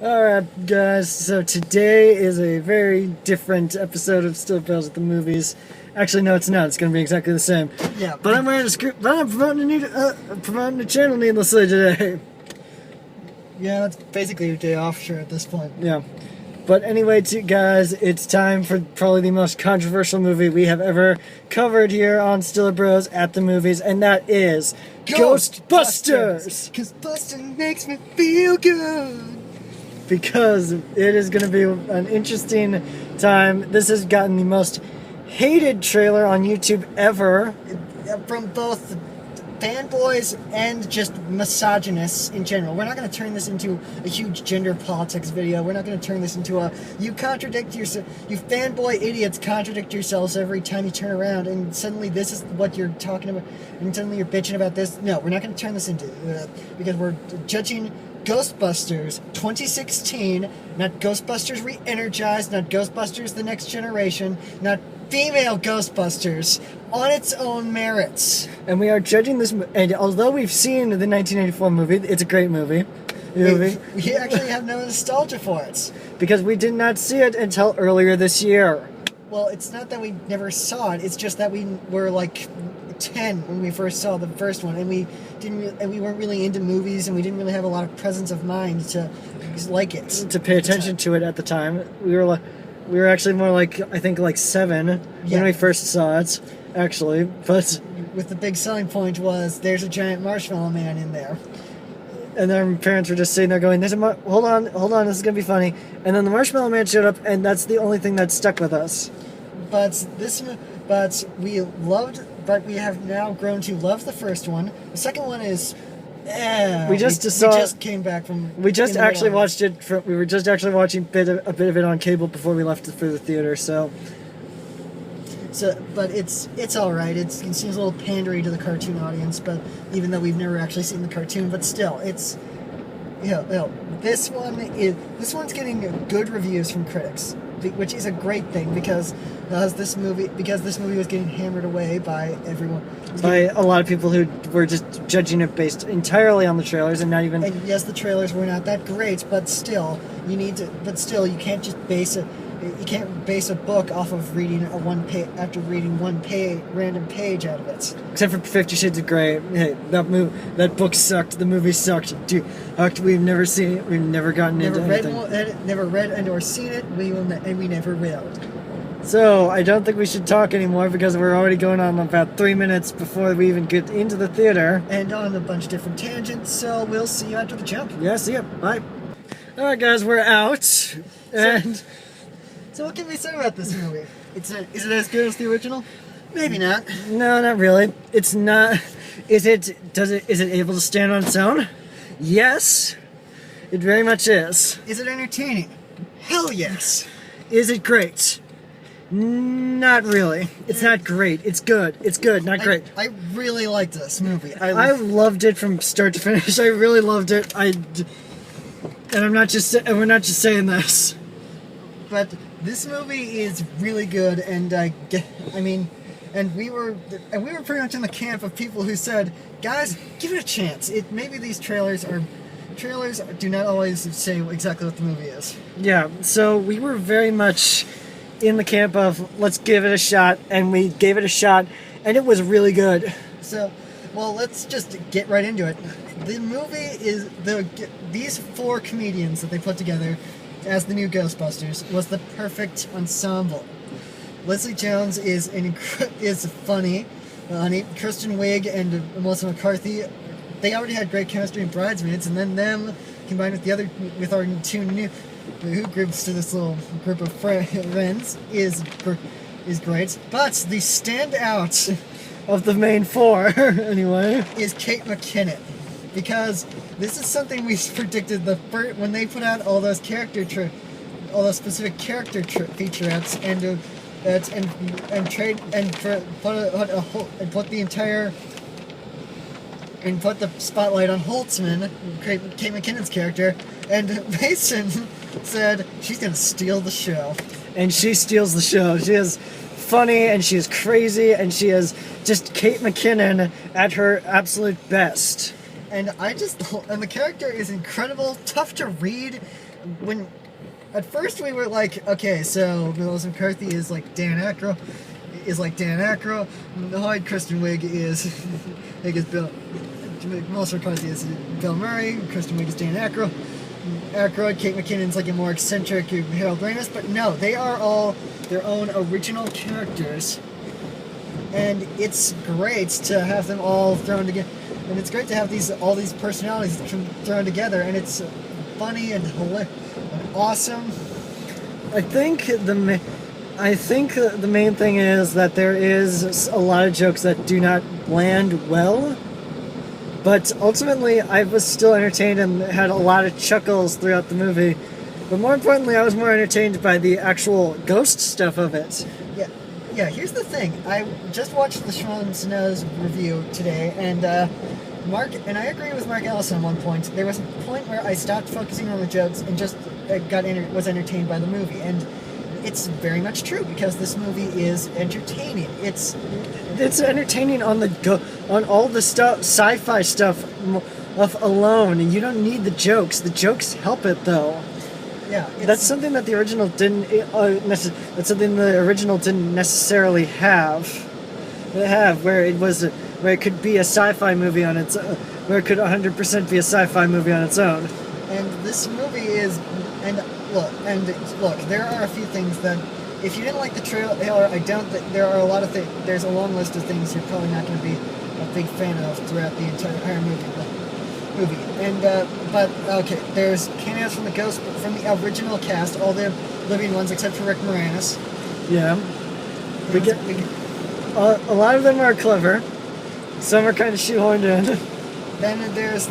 Alright guys, so today is a very different episode of StillerBros at the movies. Actually no, it's not, it's gonna be exactly the same. Yeah. But I'm wearing a script, but I'm promoting the channel needlessly today. Yeah, that's basically your day off sure at this point. Yeah. But anyway, guys, it's time for probably the most controversial movie we have ever covered here on StillerBros at the movies, and that is Ghostbusters! Cause busting makes me feel good. Because it is going to be an interesting time. This has gotten the most hated trailer on YouTube ever. From both fanboys and just misogynists in general. We're not going to turn this into a huge gender politics video. We're not going to turn this into a you contradict yourself, you fanboy idiots contradict yourselves every time you turn around and suddenly this is what you're talking about and suddenly you're bitching about this. No, we're not going to turn this into because we're judging Ghostbusters 2016, not Ghostbusters Re-Energized, not Ghostbusters The Next Generation, not female Ghostbusters, on its own merits. And we are judging this, and although we've seen the 1984 movie, it's a great movie. We actually have no nostalgia for it. Because we did not see it until earlier this year. Well, it's not that we never saw it, it's just that we were like 10 when we first saw the first one, and we weren't really into movies, and we didn't really have a lot of presence of mind to like it. To pay attention to it at the time. We were actually more like, I think like 7 when we first saw it, actually. But with the big selling point was there's a giant marshmallow man in there. And our parents were just sitting there going, hold on, this is going to be funny. And then the Marshmallow Man showed up, and that's the only thing that stuck with us. But we have now grown to love the first one. The second one is, we just came back from. We just actually watched it. We were just actually watching a bit of it on cable before we left for the theater. So, but it's all right. It seems a little pandery to the cartoon audience, but even though we've never actually seen the cartoon, but still, it's this one's getting good reviews from critics, which is a great thing because this movie was getting hammered away by everyone. By a lot of people who were just judging it based entirely on the trailers and not even. And yes, the trailers were not that great, but still, you can't just base it. You can't base a book off of reading after reading one random page out of it. Except for 50 Shades of Grey. Hey, that book sucked. The movie sucked. Dude, we've never seen it. We've never gotten into anything. Never read and or seen it. We never will. So I don't think we should talk anymore because we're already going on about 3 minutes before we even get into the theater. And on a bunch of different tangents. So we'll see you after the jump. Yeah, see ya. Bye. All right, guys, we're out. And. So what can we say about this movie? Is it as good as the original? Maybe not. No, not really. It's not. Is it able to stand on its own? Yes. It very much is. Is it entertaining? Hell yes. Is it great? Not really. It's not great. It's good. It's good, not great. I really liked this movie. I loved it from start to finish. I really loved it. And we're not just saying this. But this movie is really good, and we were pretty much in the camp of people who said, "Guys, give it a chance." Maybe these trailers do not always say exactly what the movie is. Yeah, so we were very much in the camp of let's give it a shot, and we gave it a shot, and it was really good. So, well, let's just get right into it. The movie is these 4 comedians that they put together as the new Ghostbusters was the perfect ensemble. Leslie Jones is funny. Kristen Wiig and Melissa McCarthy, they already had great chemistry in Bridesmaids, and then them combined with our 2 new groups to this little group of friends is great. But the standout of the main 4, anyway, is Kate McKinnon. Because this is something we predicted when they put out all those specific character featurettes and put the spotlight on Holtzman, Kate McKinnon's character, and Mason said she's gonna steal the show. And she steals the show. She is funny and she is crazy and she is just Kate McKinnon at her absolute best. And the character is incredible, tough to read, when at first we were like, okay, so Melissa McCarthy is like Dan Aykroyd. Lloyd Kristen Wiig is Bill. Melissa McCarthy is Bill Murray. Kristen Wiig is Dan Aykroyd. Kate McKinnon's like a more eccentric Harold Ramis, but no, they are all their own original characters, and it's great to have them all thrown together. And it's great to have all these personalities thrown together, and it's funny and hilarious and awesome. I think the main thing is that there is a lot of jokes that do not land well, but ultimately I was still entertained and had a lot of chuckles throughout the movie. But more importantly, I was more entertained by the actual ghost stuff of it. Yeah. Here's the thing. I just watched the Sean Snow's review today, and I agree with Mark Ellis on one point. There was a point where I stopped focusing on the jokes and just was entertained by the movie, and it's very much true because this movie is entertaining. It's entertaining on all the sci-fi stuff alone, and you don't need the jokes. The jokes help it though. Yeah, that's something that the original didn't. That's something the original didn't necessarily have. Where it could be a sci-fi movie on its own, where it could 100% be a sci-fi movie on its own. And this movie is, look, there are a few things that, if you didn't like the trailer, there are a lot of things, there's a long list of things you're probably not going to be a big fan of throughout the entire movie. But okay, there's cameos from the original cast, all the living ones except for Rick Moranis. Yeah. A lot of them are clever. Some are kind of shoehorned in. Then there's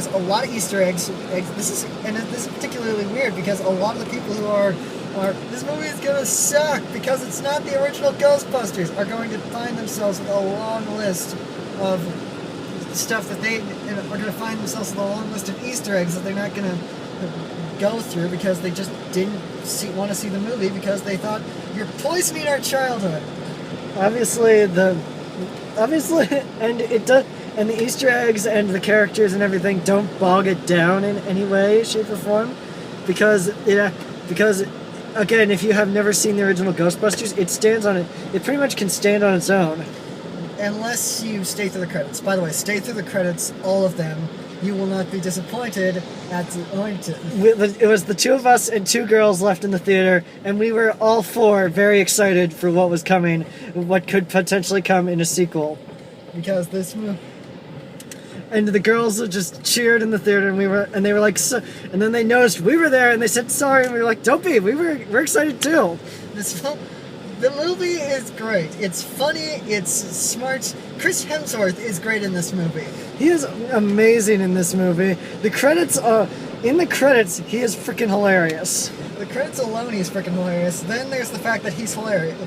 a lot of Easter eggs. This is particularly weird because a lot of the people who are this movie is gonna suck because it's not the original Ghostbusters are going to find themselves with a long list of stuff that are going to find themselves with a long list of Easter eggs that they're not going to go through because they just didn't want to see the movie because they thought you're poisoning our childhood. Obviously, and it does, and the Easter eggs and the characters and everything don't bog it down in any way, shape, or form, because again, if you have never seen the original Ghostbusters, it pretty much can stand on its own. Unless you stay through the credits. By the way, stay through the credits, all of them. You will not be disappointed at the point. It was the two of us and two girls left in the theater, and we were all four very excited for what was coming, what could potentially come in a sequel. Because this movie... And the girls just cheered in the theater, and they were like, so, and then they noticed we were there, and they said sorry, and we were like, don't be, we're excited too. The movie is great. It's funny. It's smart. Chris Hemsworth is great in this movie. He is amazing in this movie. In the credits, he is freaking hilarious. The credits alone, he's freaking hilarious. Then there's the fact that he's hilarious.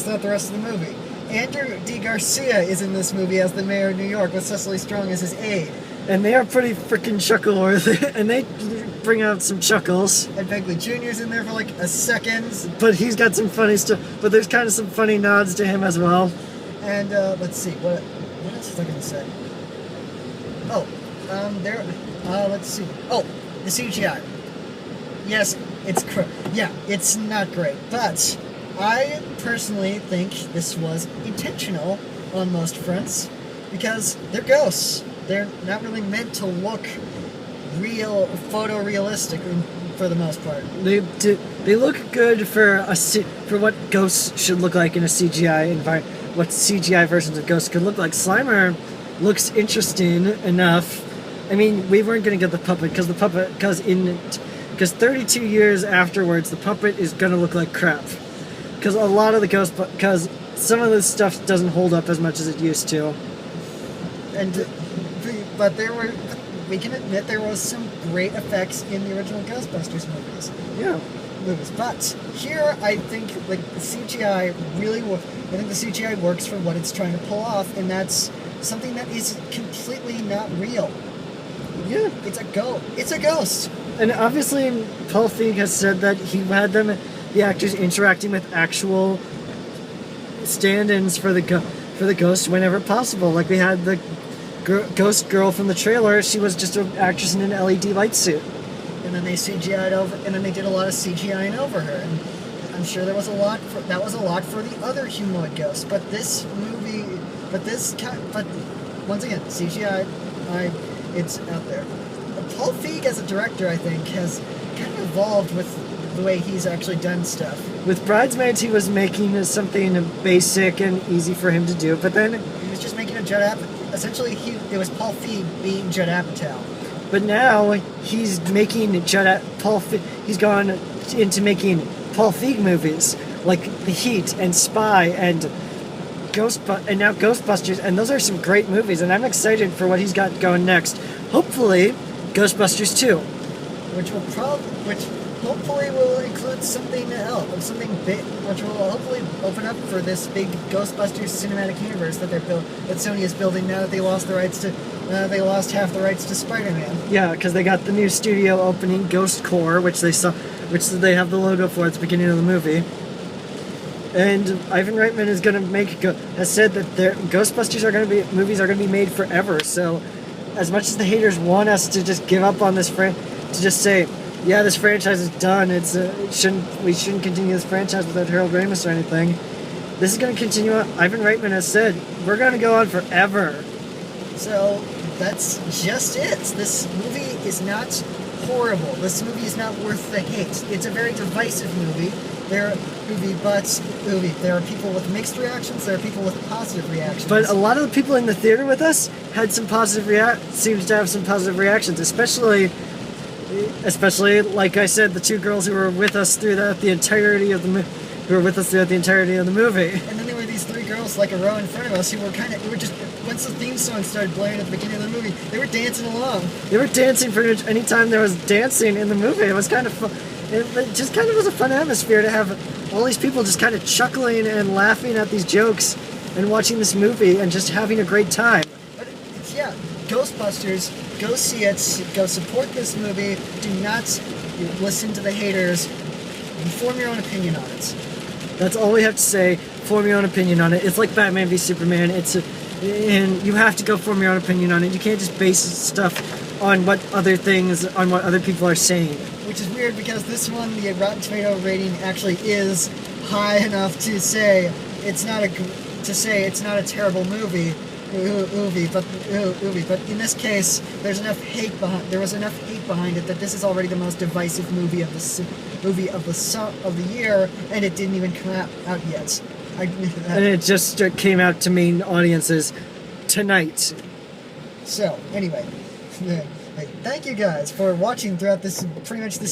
Throughout the rest of the movie. Andrew D. Garcia is in this movie as the mayor of New York with Cecily Strong as his aide. And they are pretty freaking chuckle-worthy, and they bring out some chuckles. And Begley Jr.'s in there for like a second. But he's got some funny stuff, but there's kind of some funny nods to him as well. And let's see, what else was I going to say? Let's see. Oh, the CGI. Yes, it's not great, but I personally think this was intentional on most fronts because they're ghosts. They're not really meant to look photorealistic for the most part. They look good for what ghosts should look like in a CGI environment. What CGI versions of ghosts could look like. Slimer looks interesting enough. I mean, we weren't going to get the puppet because 32 years afterwards, the puppet is going to look like crap. Because a lot of the ghosts, because some of this stuff doesn't hold up as much as it used to. But we can admit there was some great effects in the original Ghostbusters movies. Yeah. But here, I think the CGI the CGI works for what it's trying to pull off, and that's something that is completely not real. Yeah. It's a ghost. And obviously, Paul Feig has said that he had the actors interacting with actual stand-ins for the ghost whenever possible. Like we had ghost girl from the trailer, she was just an actress in an LED light suit. And then they CGI'd over, and then they did a lot of CGIing over her. And I'm sure there was a lot. That was a lot for the other humanoid ghosts. But this movie, but once again, CGI, it's out there. Paul Feig as a director, I think, has kind of evolved with the way he's actually done stuff. With Bridesmaids, he was making something basic and easy for him to do, but then he was just making a Judd Apatow. Essentially, it was Paul Feig being Judd Apatow. But now he's making he's gone into making Paul Feig movies like The Heat and Spy and now Ghostbusters, and those are some great movies, and I'm excited for what he's got going next. Hopefully, Ghostbusters 2. Which hopefully will include something else, something big, which will hopefully open up for this big Ghostbusters cinematic universe that Sony is building now that they lost half the rights to Spider-Man. Yeah, because they got the new studio opening, Ghost Core, which they have the logo for at the beginning of the movie. And Ivan Reitman is going to has said that movies are going to be made forever. So, as much as the haters want us to just give up on this to just say, yeah, this franchise is done. We shouldn't continue this franchise without Harold Ramis or anything. This is going to continue on. Ivan Reitman has said, we're going to go on forever. So, that's just it. This movie is not horrible. This movie is not worth the hate. It's a very divisive movie. There are people with mixed reactions. There are people with positive reactions. But a lot of the people in the theater with us had some seems to have some positive reactions, especially like I said, the two girls who were with us throughout the entirety of the movie. And then there were these three girls, like a row in front of us, who were just, once the theme song started blaring at the beginning of the movie, they were dancing along. They were dancing pretty much anytime there was dancing in the movie. It was kind of fun. It just kind of was a fun atmosphere to have all these people just kind of chuckling and laughing at these jokes and watching this movie and just having a great time. But yeah, Ghostbusters, go see it, go support this movie, do not listen to the haters, and form your own opinion on it. That's all we have to say. Form your own opinion on it. It's like Batman v Superman. And you have to go form your own opinion on it. You can't just base stuff on what other people are saying. Which is weird because this one, the Rotten Tomato rating actually is high enough to say it's not a terrible movie. But in this case, there was enough hate behind it that this is already the most divisive movie of the year, and it didn't even come out yet. And it just came out to main audiences tonight. So anyway, thank you guys for watching throughout this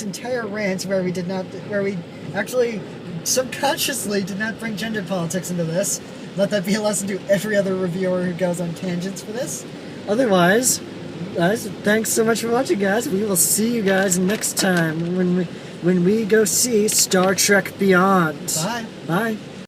entire rant where we actually subconsciously did not bring gender politics into this. Let that be a lesson to every other reviewer who goes on tangents for this. Otherwise, guys, thanks so much for watching, guys. We will see you guys next time when we go see Star Trek Beyond. Bye. Bye.